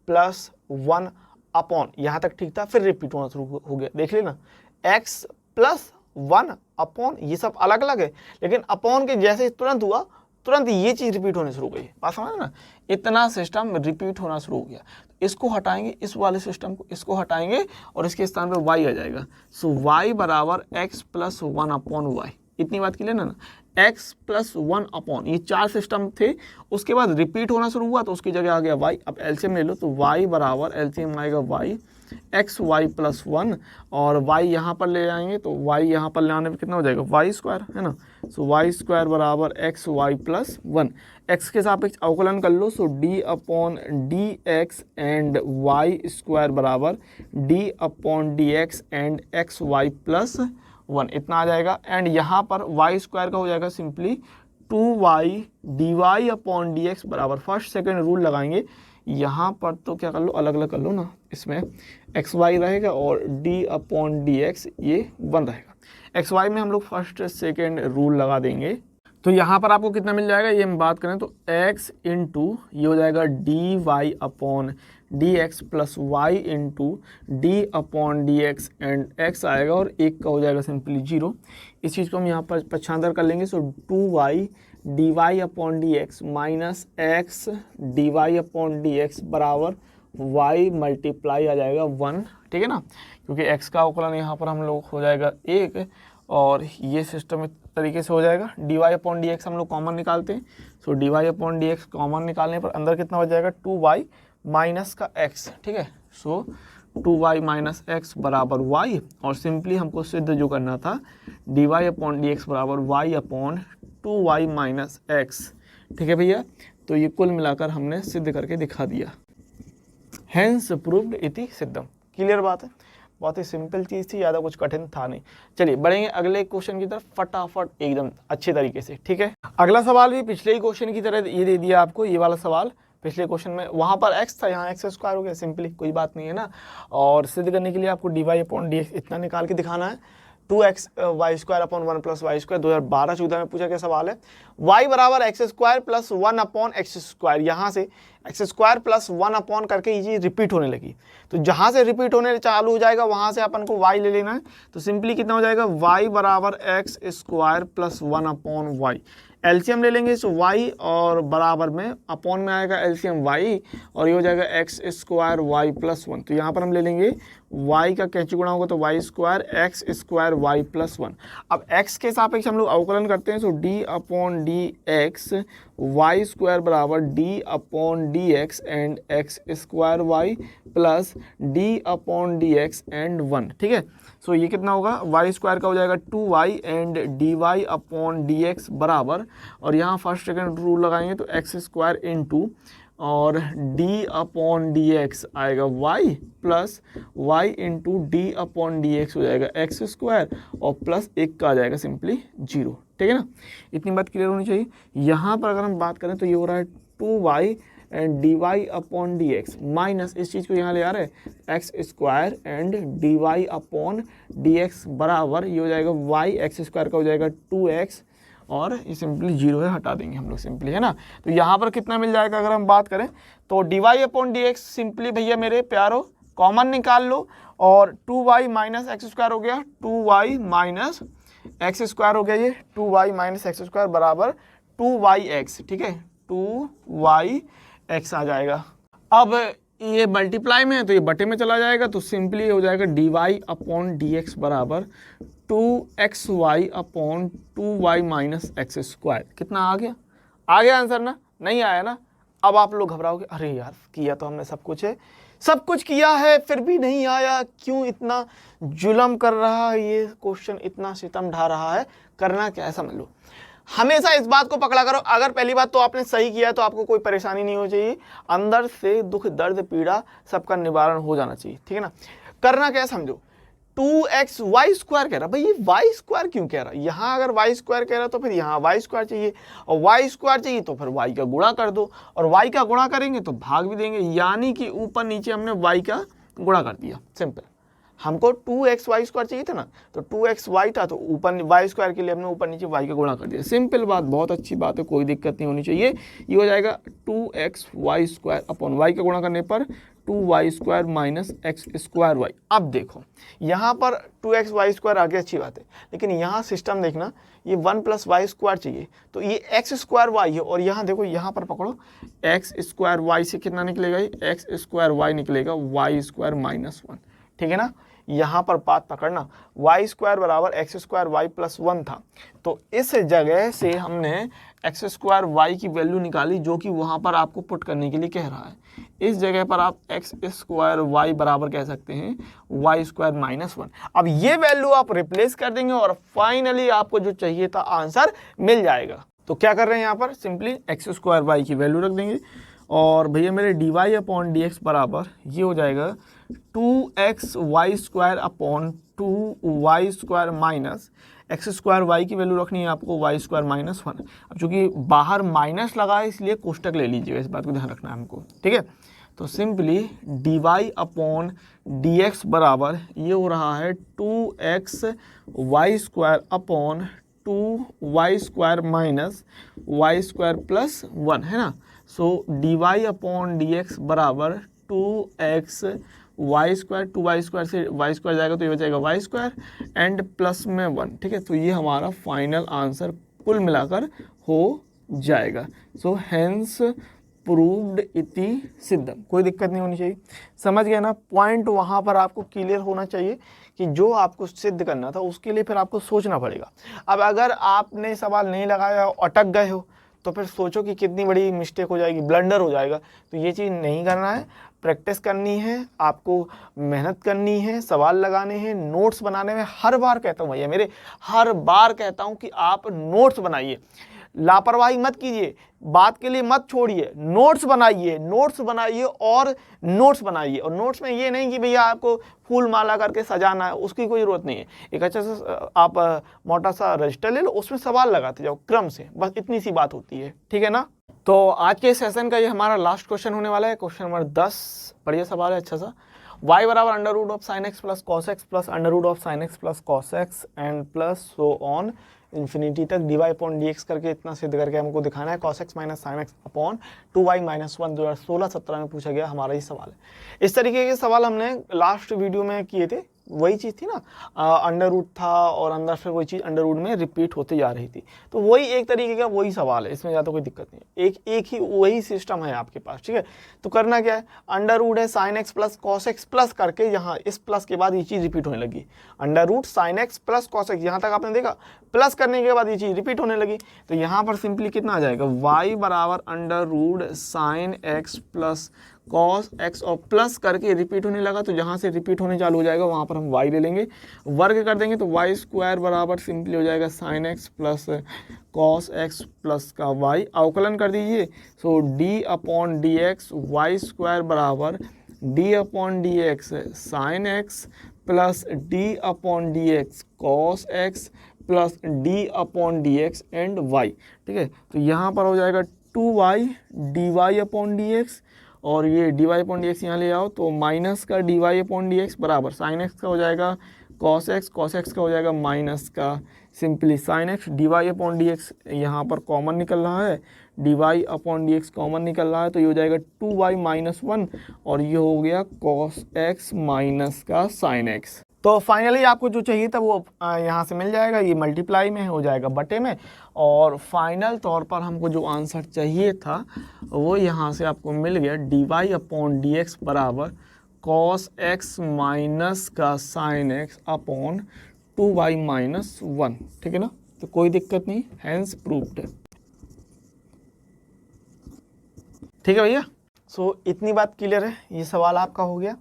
प्लस 1 अपॉन यहाँ तक ठीक था, फिर रिपीट होना शुरू हो गया, देख लेना, x प्लस 1 अपॉन, ये सब अलग अलग है, लेकिन अपॉन के जैसे तुरंत हुआ, तुरंत ये चीज़ रिपीट होने शुरू हो गई, बात समझ ना, इतना सिस्टम रिपीट होना शुरू हो गया। इसको हटाएंगे, इस वाले सिस्टम को, इसको हटाएंगे और इसके स्थान पे y आ जाएगा। सो y बराबर x प्लस 1 अपॉन y, इतनी बात क्लियर है ना। x प्लस 1 अपॉन, ये 4 सिस्टम थे, उसके बाद रिपीट होना शुरू हुआ तो उसकी जगह आ गया y। अब एलसीएम ले लो, तो y बराबर एलसीएम आएगा y एक्स वाई प्लस 1, और y यहाँ पर ले आएंगे तो y यहाँ पर ले आने पर कितना हो जाएगा, वाई स्क्वायर, है ना। सो वाई स्क्वायर बराबर एक्स वाई प्लस 1, x के सापेक्ष अवकलन कर लो, so d upon d x and y square बराबर d upon d x and x y plus 1, इतना आ जाएगा। एंड यहाँ पर वाई स्क्वायर का हो जाएगा simply 2y d y upon d x बराबर, फर्स्ट सेकेंड रूल लगाएंगे यहाँ पर, तो क्या कर लो, अलग अलग कर लो ना, इसमें एक्स वाई रहेगा और डी अपॉन डी एक्स ये 1 रहेगा। एक्स वाई में हम लोग फर्स्ट सेकेंड रूल लगा देंगे, तो यहाँ पर आपको कितना मिल जाएगा, ये हम बात करें तो x इंटू ये हो जाएगा d y upon d x plus y into d upon d x and x आएगा और एक का हो जाएगा सिंपली 0। इस चीज़ को हम यहाँ पर पक्षांतर कर लेंगे, so 2y d y upon d x minus x d y upon d x बराबर y मल्टीप्लाई आ जाएगा 1, ठीक है ना, क्योंकि x का अवकलन यहाँ पर हम लोग हो जाएगा 1 और ये सिस्टम इस तरीके से हो जाएगा। dy अपॉन डी एक्स हम लोग कॉमन निकालते हैं, सो dy upon d x common निकालने पर अंदर कितना हो जाएगा 2y माइनस का x, ठीक है। सो 2y माइनस एक्स बराबर y, और सिंपली हमको सिद्ध जो करना था dy अपॉन डी एक्स बराबर y upon 2y minus x, ठीक है भैया। तो ये कुल मिलाकर हमने सिद्ध करके दिखा दिया। हैंस प्रूव्ड इति सिद्धम। क्लियर बात है, बहुत ही सिंपल चीज़ थी, ज़्यादा कुछ कठिन था नहीं। चलिए बढ़ेंगे अगले क्वेश्चन की तरफ फटाफट एकदम अच्छे तरीके से, ठीक है। अगला सवाल भी पिछले ही क्वेश्चन की तरह ये दे दिया आपको, ये वाला सवाल पिछले क्वेश्चन में वहाँ पर x था, यहाँ एक्स स्क्वायर हो गया, सिंपली कोई बात नहीं है ना। और सिद्ध करने के लिए आपको dy अपॉन डी एक्स इतना निकाल के दिखाना है। 2x y square upon 1 plus y square 2012-14 में पूछा गया सवाल है। y बराबर x square plus 1 upon x square, यहाँ से एक्स स्क्वायर प्लस 1 अपॉन करके ये चीज़ रिपीट होने लगी, तो जहाँ से रिपीट होने चालू हो जाएगा वहाँ से अपन को y ले लेना है। तो सिंपली कितना हो जाएगा y बराबर x square plus 1 upon y, LCM ले लेंगे तो y और बराबर में अपॉन में आएगा एलसीएम y और ये हो जाएगा एक्स स्क्वायर वाई प्लस 1। तो यहाँ पर हम ले लेंगे y का कैंची गुणा होगा तो y square x square y plus 1। अब x के सापेक्ष हम लोग अवकलन करते हैं, तो d upon d x y square बराबर d upon d x and x square y plus d upon d x and 1, ठीक है। सो ये कितना होगा वाई स्क्वायर का हो जाएगा 2y and d y upon d x बराबर, और यहाँ फर्स्ट सेकंड रूल लगाएंगे तो एक्स स्क्वायर इंटू और d अपॉन डी एक्स आएगा y plus y into d upon d x हो जाएगा एक्स स्क्वायर और प्लस 1 का आ जाएगा सिंपली 0, ठीक है ना। इतनी बात क्लियर होनी चाहिए। यहाँ पर अगर हम बात करें तो ये हो रहा है 2y and d y upon d x minus इस चीज़ को यहाँ ले आ रहे हैं x square and d y upon d x बराबर ये हो जाएगा y एक्स स्क्वायर का हो जाएगा 2x और ये सिंपली 0 है, हटा देंगे हम लोग सिंपली, है ना। तो यहाँ पर कितना मिल जाएगा अगर हम बात करें तो d y upon d x simply भैया मेरे प्यारो कॉमन निकाल लो और 2y माइनस एक्स स्क्वायर हो गया 2y माइनस एक्स स्क्वायर हो गया, ये 2y माइनस एक्स स्क्वायर बराबर 2yx, ठीक है 2yx आ जाएगा। अब ये मल्टीप्लाई में है तो ये बटे में चला जाएगा, तो सिंपली हो जाएगा dy अपॉन डी एक्स बराबर 2xy upon 2y minus x square. कितना आ गया? आ गया आंसर ना? नहीं आया ना? अब आप लोग घबराओगे, अरे यार किया तो हमने सब कुछ है, सब कुछ किया है फिर भी नहीं आया, क्यों इतना जुल्म कर रहा है ये क्वेश्चन, इतना सितम ढा रहा है, करना क्या है समझ लो। हमेशा इस बात को पकड़ा करो, अगर पहली बात तो आपने सही किया तो आपको कोई परेशानी नहीं हो चाहिए, अंदर से दुख दर्द पीड़ा सबका निवारण हो जाना चाहिए, ठीक है ना। करना क्या समझो, 2x वाई स्क्वायर कह रहा, भाई ये वाई स्क्वायर क्यों कह रहा, यहाँ अगर वाई स्क्वायर कह रहा तो फिर यहाँ वाई स्क्वायर चाहिए, और वाई स्क्वायर चाहिए तो फिर वाई का गुणा कर दो, और वाई का गुणा करेंगे तो भाग भी देंगे, यानी कि ऊपर नीचे हमने वाई का गुणा कर दिया। सिंपल, हमको 2x वाई स्क्वायर चाहिए था ना, तो 2x वाई था तो ऊपर वाई स्क्वायर के लिए हमने ऊपर नीचे वाई का गुणा कर दिया। सिंपल बात, बहुत अच्छी बात है, कोई दिक्कत नहीं होनी चाहिए। ये हो जाएगा 2x y square upon Y का गुणा करने पर 2y square minus x square y. अब देखो यहाँ पर 2x वाई स्क्वायर आ गया, अच्छी बात है, लेकिन यहाँ सिस्टम देखना, ये 1 प्लस वाई स्क्वायर चाहिए तो ये एक्स स्क्वायर वाई है, और यहाँ देखो यहाँ पर पकड़ो एक्स स्क्वायर वाई से कितना निकलेगा, एक्स स्क्वायर वाई निकलेगा वाई स्क्वायर माइनस 1, ठीक है ना। यहाँ पर बात पकड़ना, वाई स्क्वायर बराबर एक्स स्क्वायर वाई प्लस 1 था, तो इस जगह से हमने एक्स स्क्वायर वाई की वैल्यू निकाली जो कि वहाँ पर आपको पुट करने के लिए कह रहा है। इस जगह पर आप एक्स स्क्वायर वाई बराबर कह सकते हैं वाई स्क्वायर माइनस 1। अब ये वैल्यू आप रिप्लेस कर देंगे और फाइनली आपको जो चाहिए था आंसर मिल जाएगा। तो क्या कर रहे हैं यहाँ पर, सिंपली एक्स स्क्वायर वाई की वैल्यू रख देंगे, और भैया मेरे d y upon d x बराबर ये हो जाएगा 2x y square upon 2y square minus x square y की वैल्यू रखनी है आपको वाई स्क्वायर माइनस 1। अब चूंकि बाहर माइनस लगा है इसलिए कोष्टक ले लीजिएगा, इस बात को ध्यान रखना है हमको, ठीक है। तो simply d y upon d x बराबर ये हो रहा है 2x y square upon 2y square minus y square plus 1, है ना। So d y upon d x बराबर 2x y square, 2y square से वाई स्क्वायर जाएगा तो ये बचेगा वाई स्क्वायर एंड प्लस में 1, ठीक है। तो ये हमारा फाइनल आंसर कुल मिलाकर हो जाएगा। सो हेंस प्रूव्ड इति सिद्धम, कोई दिक्कत नहीं होनी चाहिए। समझ गए ना, पॉइंट वहाँ पर आपको क्लियर होना चाहिए कि जो आपको सिद्ध करना था उसके लिए फिर आपको सोचना पड़ेगा। अब अगर आपने सवाल नहीं लगाया और अटक गए हो तो फिर सोचो कि कितनी बड़ी मिस्टेक हो जाएगी, ब्लंडर हो जाएगा। तो ये चीज़ नहीं करना है, प्रैक्टिस करनी है, आपको मेहनत करनी है, सवाल लगाने हैं, नोट्स बनाने में हर बार कहता हूँ भैया मेरे, हर बार कहता हूँ कि आप नोट्स बनाइए, लापरवाही मत कीजिए, बात के लिए मत छोड़िए, नोट्स बनाइए, नोट्स बनाइए और नोट्स बनाइए। और नोट्स में ये नहीं कि भैया आपको फूल माला करके सजाना है, उसकी कोई ज़रूरत नहीं है। एक अच्छा सा आप मोटा सा रजिस्टर ले लो, उसमें सवाल लगाते जाओ क्रम से, बस इतनी सी बात होती है, ठीक है ना। तो आज के सेशन का ये हमारा लास्ट क्वेश्चन होने वाला है, क्वेश्चन नंबर 10। बढ़िया सवाल है, अच्छा सा। y बराबर under root of sine x plus cos x plus under root of sine x plus cos x and plus so on infinity तक dy अपॉन dx करके इतना सिद्ध करके हमको दिखाना है। cos x minus sine x upon 2y minus 1 2016-17 में पूछा गया हमारा ये सवाल है। इस तरीके के सवाल हमने लास्ट वीडियो में किए थे, वही चीज़ थी ना, अंडर रूट था और अंदर फिर वही चीज़ अंडर रूट में रिपीट होते जा रही थी। तो वही एक तरीके का वही सवाल है, इसमें ज़्यादा कोई दिक्कत नहीं है, एक ही वही सिस्टम है आपके पास, ठीक है। तो करना क्या है, अंडर रूट है sign x plus cos x plus करके यहाँ इस प्लस के बाद ये चीज़ रिपीट होने लगी, under root sine x plus cos x, यहाँ तक आपने देखा, प्लस करने के बाद ये चीज़ रिपीट होने लगी। तो यहाँ पर सिंपली कितना आ जाएगा, y बराबर under root sine x plus cos x और प्लस करके रिपीट होने लगा। तो जहाँ से रिपीट होने चालू हो जाएगा वहाँ पर हम y ले लेंगे, वर्ग कर देंगे तो वाई स्क्वायर बराबर सिंपली हो जाएगा sine x plus cos x plus का y, अवकलन कर दीजिए। So d upon d x y square बराबर d upon d x sine x plus d upon d x cos x plus d upon d x and y, ठीक है। तो यहाँ पर हो जाएगा 2y dy upon d x और ये dy अपॉन डी एक्स यहाँ ले आओ तो माइनस का dy अपॉन डी एक्स बराबर साइन एक्स का हो जाएगा कॉस एक्स का हो जाएगा माइनस का simply sine x, dy upon d x यहाँ पर कॉमन निकल रहा है, dy upon d x common निकल रहा है तो ये हो जाएगा 2y माइनस 1 और ये हो गया कॉस एक्स माइनस का साइन एक्स। तो फाइनली आपको जो चाहिए था वो यहाँ से मिल जाएगा, ये मल्टीप्लाई में हो जाएगा बटे में, और फाइनल तौर पर हमको जो आंसर चाहिए था वो यहाँ से आपको मिल गया, dy अपॉन डी एक्स बराबर कॉस एक्स माइनस का sine x upon 2y minus 1, ठीक है ना। तो कोई दिक्कत नहीं, हैंस प्रूव्ड है, ठीक है भैया। सो इतनी बात क्लियर है, ये सवाल आपका हो गया।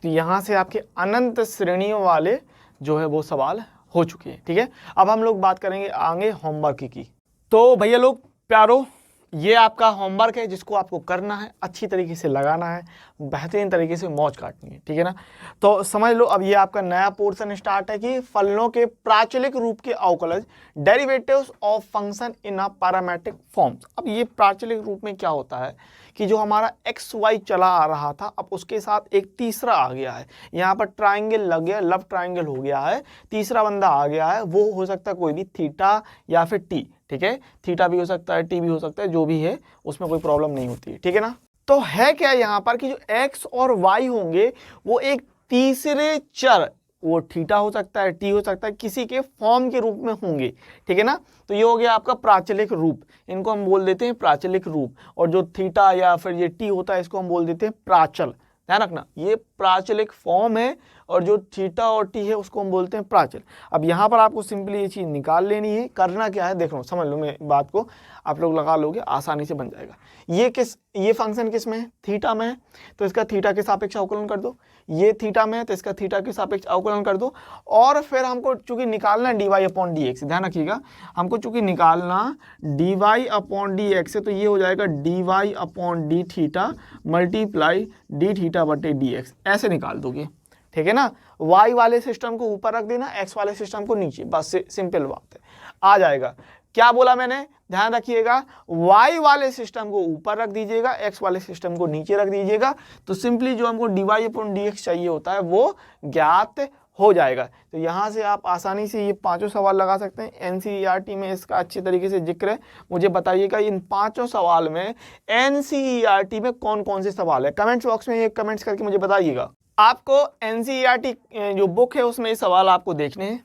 तो यहाँ से आपके अनंत श्रेणियों वाले जो है वो सवाल हो चुके हैं, ठीक है। अब हम लोग बात करेंगे आगे होमवर्क की। तो भैया लोग प्यारो, ये आपका होमवर्क है जिसको आपको करना है, अच्छी तरीके से लगाना है, बेहतरीन तरीके से मौज काटनी है, ठीक है ना। तो समझ लो अब ये आपका नया पोर्शन स्टार्ट है कि फलनों के प्राचलिक रूप के अवकलज, derivatives of function in a parametric forms. अब ये प्राचलिक रूप में क्या होता है कि जो हमारा एक्स वाई चला आ रहा था अब उसके साथ एक तीसरा आ गया है, यहाँ पर ट्राइंगल लग गया, लव ट्राइंगल हो गया है, तीसरा बंदा आ गया है, वो हो सकता है कोई भी थीटा या फिर टी, ठीक है, थीटा भी हो सकता है, टी भी हो सकता है, जो भी है उसमें कोई प्रॉब्लम नहीं होती है, ठीक है ना। तो है क्या यहाँ पर कि जो एक्स और वाई होंगे वो एक तीसरे चर, वो थीटा हो सकता है, टी हो सकता है, किसी के फॉर्म के रूप में होंगे, ठीक है ना। तो ये हो गया आपका प्राचलिक रूप, इनको हम बोल देते हैं प्राचलिक रूप, और जो थीटा या फिर ये टी होता है इसको हम बोल देते हैं प्राचल। ध्यान रखना, ये प्राचलिक फॉर्म है और जो थीटा और टी है उसको हम बोलते हैं प्राचल। अब यहाँ पर आपको सिंपली ये चीज़ निकाल लेनी है, करना क्या है देख लो, समझ लो मेरी बात को, आप लोग लगा लोगे आसानी से बन जाएगा। ये फंक्शन किस में है, थीटा में है, तो इसका थीटा के सापेक्ष अवकलन कर दो, ये थीटा में है तो इसका थीटा के सापेक्ष अवकलन कर दो, और फिर हमको चूंकि निकालना है dy अपॉन डी एक्स, ध्यान रखिएगा हमको चूंकि निकालना dy अपॉन डी एक्स है तो ये हो जाएगा dy upon D theta multiply D theta बटे डी एक्स, ऐसे निकाल दोगे, ठीक है ना। y वाले सिस्टम को ऊपर रख देना, x वाले सिस्टम को नीचे, बस सिंपल बात है, आ जाएगा। क्या बोला मैंने, ध्यान रखिएगा, y वाले सिस्टम को ऊपर रख दीजिएगा, x वाले सिस्टम को नीचे रख दीजिएगा, तो सिंपली जो हमको dy अपॉन dx चाहिए होता है वो ज्ञात हो जाएगा। तो यहाँ से आप आसानी से ये पांचों सवाल लगा सकते हैं। NCERT में इसका अच्छे तरीके से जिक्र है, मुझे बताइएगा इन पांचों सवाल में NCERT में कौन कौन से सवाल है, कमेंट्स बॉक्स में ये कमेंट्स करके मुझे बताइएगा। आपको NCERT जो बुक है उसमें ये सवाल आपको देखने हैं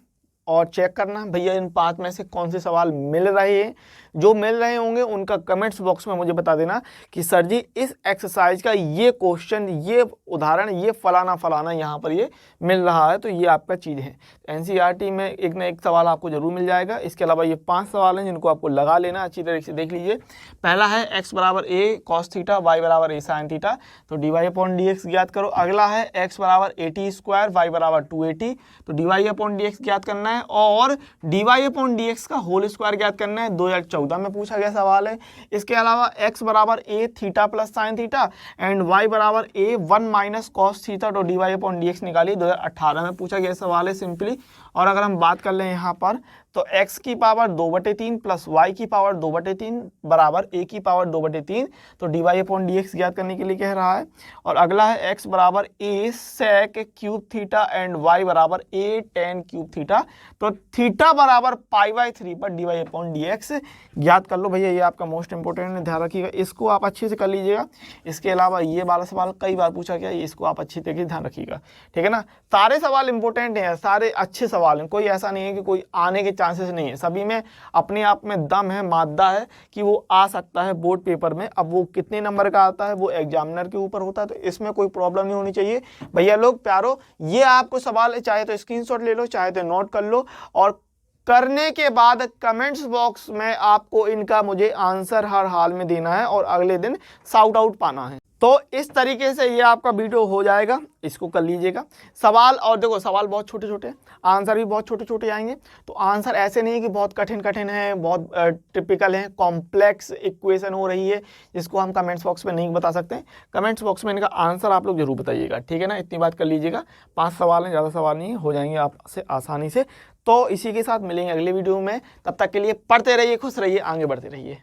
और चेक करना भैया इन पांच में से कौन से सवाल मिल रहे हैं जो मिल रहे होंगे उनका कमेंट्स बॉक्स में मुझे बता देना कि सर जी इस एक्सरसाइज का ये क्वेश्चन, ये उदाहरण, ये फलाना फलाना यहाँ पर ये मिल रहा है, तो ये आपका चीज़ है। एनसीईआरटी में एक ना एक सवाल आपको जरूर मिल जाएगा। इसके अलावा ये 5 सवाल हैं जिनको आपको लगा लेना, अच्छी तरीके से देख लीजिए। पहला है x बराबर a cos थीटा, y बराबर a sin थीटा, तो dy अपॉन dx ज्ञात करो। अगला है x बराबर at स्क्वायर, y बराबर 2at, तो dy अपॉन dx ज्ञात करना है। और dy अपॉन dx का होल स्क्वायर ज्ञात करना है, 2014 में पूछा गया सवाल है। इसके अलावा x बराबर a theta plus sine theta and y बराबर a 1 माइनस कॉस थीटा, तो dy अपॉन dx निकालिए, 2018 में पूछा गया सवाल है सिंपली। और अगर हम बात कर लें यहाँ पर तो x की पावर 2/3 प्लस y की पावर 2/3 बराबर a की पावर 2/3, तो dy अपॉन dx ज्ञात करने के लिए कह रहा है। और अगला है x बराबर a sec cube theta and y बराबर a tan क्यूब थीटा, तो थीटा बराबर π/3 पर dy अपॉन dx ज्ञात कर लो। भैया ये आपका मोस्ट इंपोर्टेंट है, ध्यान रखिएगा, इसको आप अच्छे से कर लीजिएगा। इसके अलावा ये वाला सवाल कई बार पूछा गया, इसको आप अच्छी तरीके से ध्यान रखिएगा, ठीक है ना। सारे सवाल इंपॉर्टेंट हैं, सारे अच्छे सवाल हैं, कोई ऐसा नहीं है कि कोई आने के चांसेस नहीं है, सभी में अपने आप में दम है, मादा है कि वो आ सकता है बोर्ड पेपर में। अब वो कितने नंबर का आता है वो एग्जामिनर के ऊपर होता है, तो इसमें कोई प्रॉब्लम नहीं होनी चाहिए। भैया लोग प्यारो, ये आपको सवाल है, चाहे तो स्क्रीनशॉट ले लो, चाहे तो नोट कर लो, और करने के बाद कमेंट्स बॉक्स में आपको इनका मुझे आंसर हर हाल में देना है और अगले दिन शाउट आउट पाना है। तो इस तरीके से ये आपका वीडियो हो जाएगा, इसको कर लीजिएगा। सवाल, और देखो सवाल बहुत छोटे छोटे हैं, आंसर भी बहुत छोटे छोटे आएंगे। तो आंसर ऐसे नहीं है कि बहुत कठिन कठिन है, बहुत टिपिकल है, कॉम्प्लेक्स इक्वेशन हो रही है जिसको हम कमेंट्स बॉक्स में नहीं बता सकते। कमेंट्स बॉक्स में इनका आंसर आप लोग जरूर बताइएगा, ठीक है ना। इतनी बात कर लीजिएगा, 5 सवाल हैं, ज़्यादा सवाल नहीं है, हो जाएंगे आपसे आसानी से। तो इसी के साथ मिलेंगे अगले वीडियो में, तब तक के लिए पढ़ते रहिए, खुश रहिए, आगे बढ़ते रहिए।